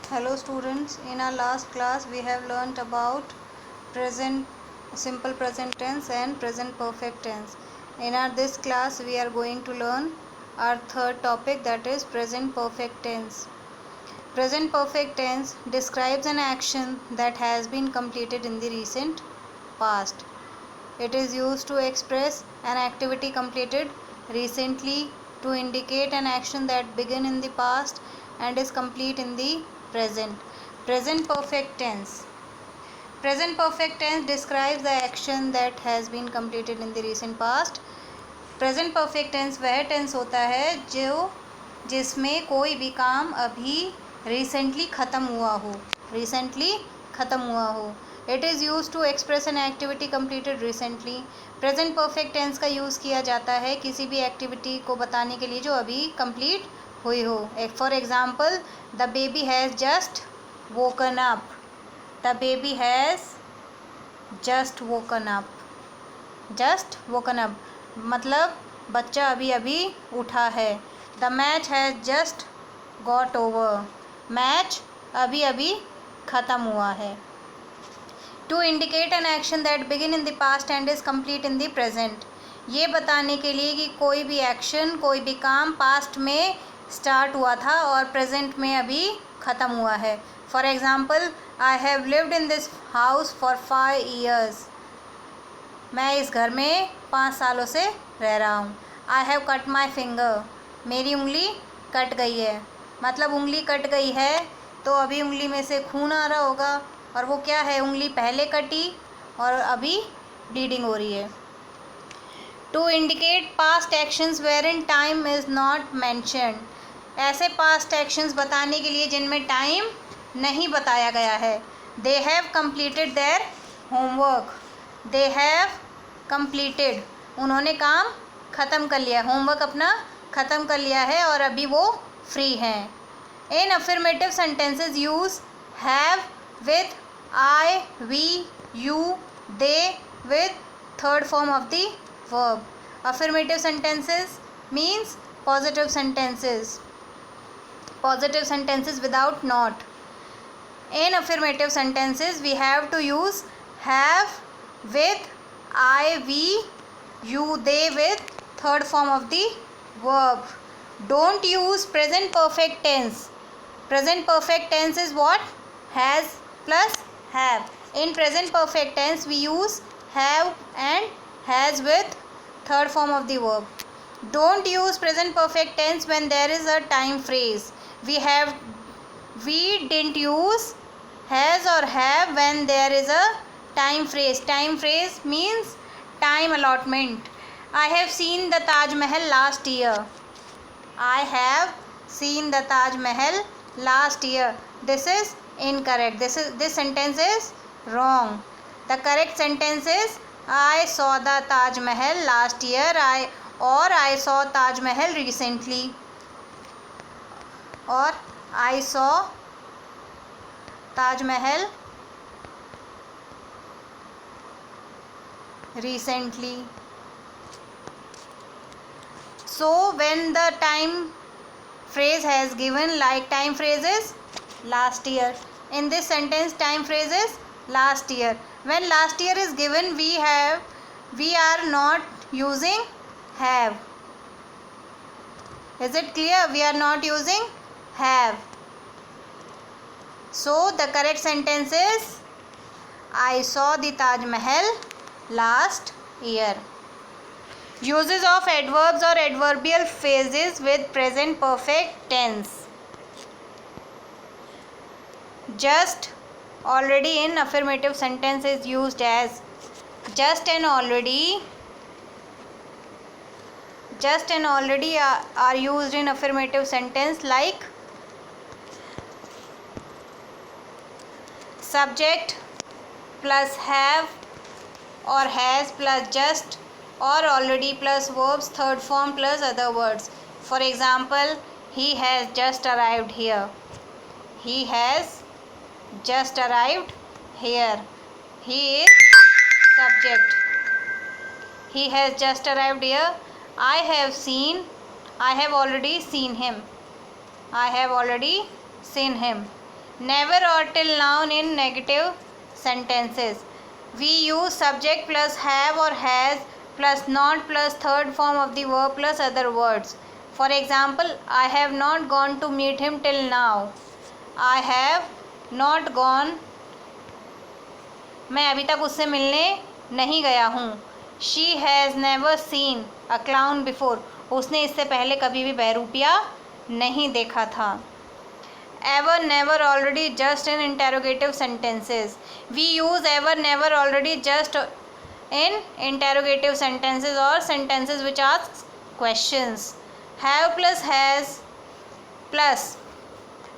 Hello students, in our last class we have learnt about present simple present tense and present perfect tense. In our this class we are going to learn our third topic, that is present perfect tense. Present perfect tense describes an action that has been completed in the recent past. It is used to express an activity completed recently, to indicate an action that began in the past and is complete in the present. Present perfect tense. Present perfect tense describes the action that has been completed in the recent past. Present perfect tense वह tense होता है जिसमें कोई भी काम अभी recently ख़त्म हुआ हो. It is use to express an activity completed recently. Present perfect tense का यूज़ किया जाता है किसी भी एक्टिविटी को बताने के लिए जो अभी कंप्लीट हुई हो. For example, the baby has just woken up. The baby has just woken up मतलब बच्चा अभी अभी उठा है. The match has just got over. Match अभी अभी ख़त्म हुआ है. To indicate an action that begin in the past and is complete in the present. ये बताने के लिए कि कोई भी एक्शन, कोई भी काम पास्ट में स्टार्ट हुआ था और प्रेजेंट में अभी ख़त्म हुआ है. For example, I have lived in this house for 5 years. मैं इस घर में 5 सालों से रह रहा हूँ. I have cut my finger. मेरी उंगली कट गई है. मतलब उंगली कट गई है तो अभी उंगली में से खून आ रहा होगा, और वो क्या है, उंगली पहले कटी और अभी ब्लीडिंग हो रही है. To indicate past actions where in time is not mentioned. ऐसे पास्ट एक्शंस बताने के लिए जिनमें टाइम नहीं बताया गया है. They have completed their homework. They have completed, उन्होंने काम ख़त्म कर लिया, होमवर्क अपना ख़त्म कर लिया है और अभी वो फ्री हैं. In affirmative sentences use have with I, we, you, they with third form of the verb. Affirmative sentences means positive sentences without not. In affirmative sentences we have to use have with I, we, you, they with third form of the verb. Don't use present perfect tense. Present perfect tense is what? Has plus have. In present perfect tense we use have and has with third form of the verb. Don't use present perfect tense when there is a time phrase. We didn't use has or have when there is a time phrase. Time phrase means time allotment. I have seen the Taj Mahal last year. I have seen the Taj Mahal last year. This is incorrect. This sentence is wrong. The correct sentence is I saw the Taj Mahal last year. I saw Taj Mahal recently. Or I saw Taj Mahal recently. So when the time phrase has given, like time phrase is last year. In this sentence time phrase is last year. When last year is given, we are not using have. Is it clear? We are not using have. So the correct sentence is I saw the Taj Mahal last year. Uses of adverbs or adverbial phrases with present perfect tense. Just, already in affirmative sentence is used as just and already. Just and already are used in affirmative sentence like subject plus have or has plus just or already plus verbs third form plus other words. For example, he has just arrived here. He has just arrived here. He is subject. He has just arrived here. I have already seen him. I have already seen him. never or till noun in negative sentences. We use subject plus have or has plus not plus third form of the verb plus other words. For example, I have not gone to meet him till now. I have not gone, मैं अभी तक उससे मिलने नहीं गया हूँ. She has never seen a clown before. उसने इससे पहले कभी भी बहरूपिया नहीं देखा था. Ever, never, already, just in interrogative sentences. We use ever, never, already, just in interrogative sentences or sentences which ask questions. Have plus has plus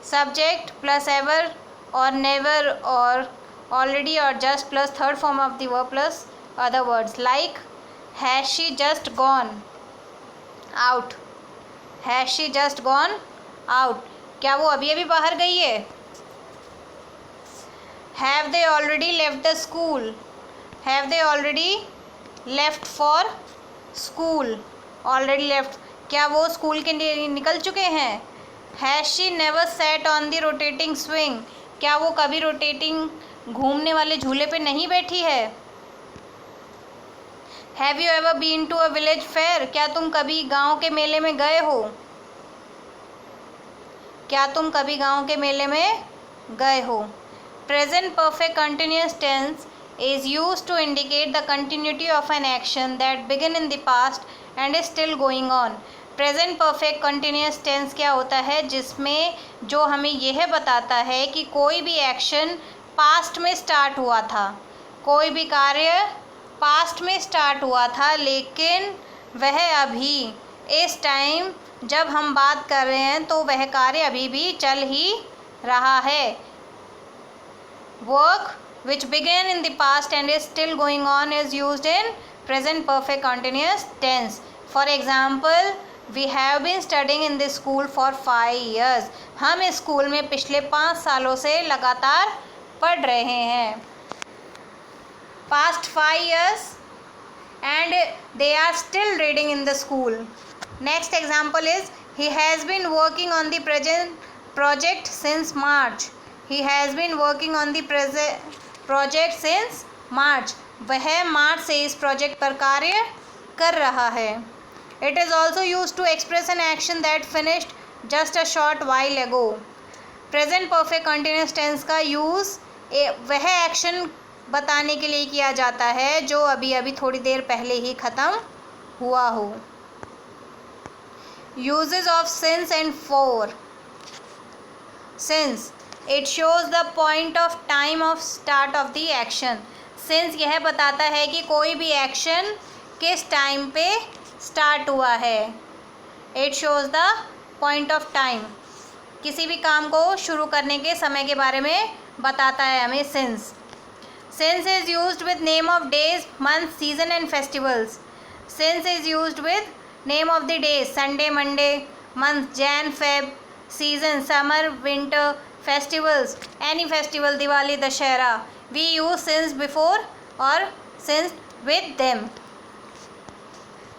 subject plus ever or never or already or just plus third form of the verb plus other words. Like, has she just gone out? Has she just gone out? क्या वो अभी अभी बाहर गई है? Have they already left the school? Have they already left for school? Already left. क्या वो school के लिए निकल चुके हैं? Has she never sat on the rotating swing? क्या वो कभी रोटेटिंग घूमने वाले झूले पे नहीं बैठी है? Have you ever been to a village fair? क्या तुम कभी गांव के मेले में गए हो? क्या तुम कभी गांव के मेले में गए हो? Present perfect continuous tense is used to indicate the continuity of an action that began in the past and is still going on. Present perfect continuous tense क्या होता है? जिसमें जो हमें यह बताता है कि कोई भी एक्शन पास्ट में स्टार्ट हुआ था, कोई भी कार्य पास्ट में स्टार्ट हुआ था, लेकिन वह अभी इस टाइम जब हम बात कर रहे हैं तो वह कार्य अभी भी चल ही रहा है. Work which began in the past and is still going on is used in present perfect continuous tense. For example, we have been studying in this school for 5 years. हम इस स्कूल में पिछले 5 सालों से लगातार पढ़ रहे हैं. Past 5 years and they are still reading in the school. Next example is, he has been working on the present project since March. He has been working on the project since March. वह मार्च से इस project पर कार्य कर रहा है. It is also used to express an action that finished just a short while ago. Present perfect continuous tense का use वह एक्शन बताने के लिए किया जाता है जो अभी अभी थोड़ी देर पहले ही ख़त्म हुआ हो. Uses of since and for. Since, it shows the point of time of start of the action. Since यह बताता है कि कोई भी एक्शन किस टाइम पे स्टार्ट हुआ है. It shows the point of time. किसी भी काम को शुरू करने के समय के बारे में बताता है हमें since. Since is used with name of days, months, season and festivals. Since is used with name of the days, Sunday, Monday, month, Jan, Feb, season, summer, winter, festivals, any festival, Diwali, Dashera. We use since before or since with them.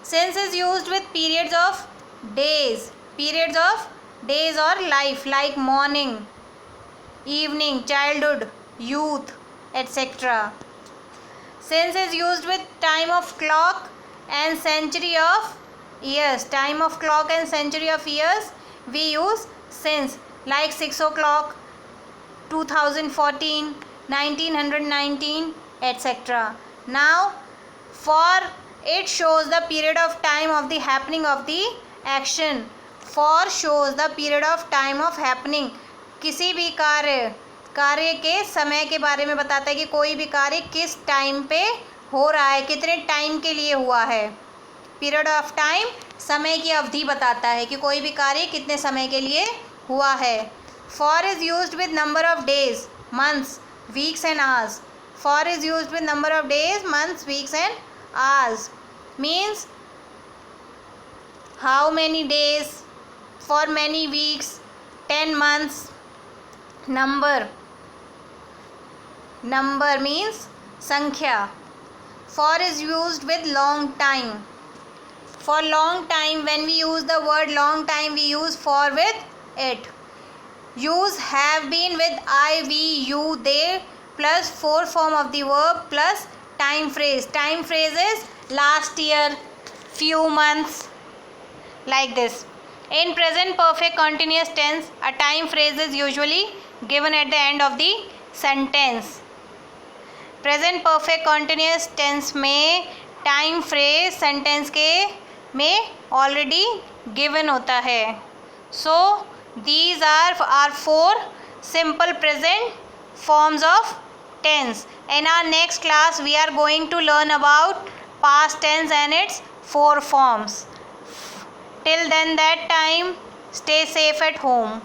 Since is used with periods of days or life, like morning, evening, childhood, youth, etc. Since is used with time of clock and century of years. Time of clock and century of years we use since, like 6 o'clock, 2014, 1919, etc. Now, for it shows the period of time of the happening of the action. For shows the period of time of happening. किसी भी कार्य के समय के बारे में बताता है कि कोई भी कार्य किस टाइम पे हो रहा है, कितने टाइम के लिए हुआ है. पीरियड ऑफ टाइम समय की अवधि बताता है कि कोई भी कार्य कितने समय के लिए हुआ है. For is used with number of days, months, weeks and hours. For is used with number of days, months, weeks and hours. Means how many days, for many weeks, 10 months. Number means संख्या. For is used with long time. For long time, when we use the word long time, we use for with it. use have been with I, we, you, they plus 4 form of the verb plus time phrase. Time phrase is last year, few months, like this. In present perfect continuous tense, a time phrase is usually given at the end of the sentence. Present perfect continuous tense में time phrase sentence के में already given होता है. So these are 4 simple present forms of tense. In our next class we are going to learn about past tense and its 4 forms. Till then, that time, stay safe at home.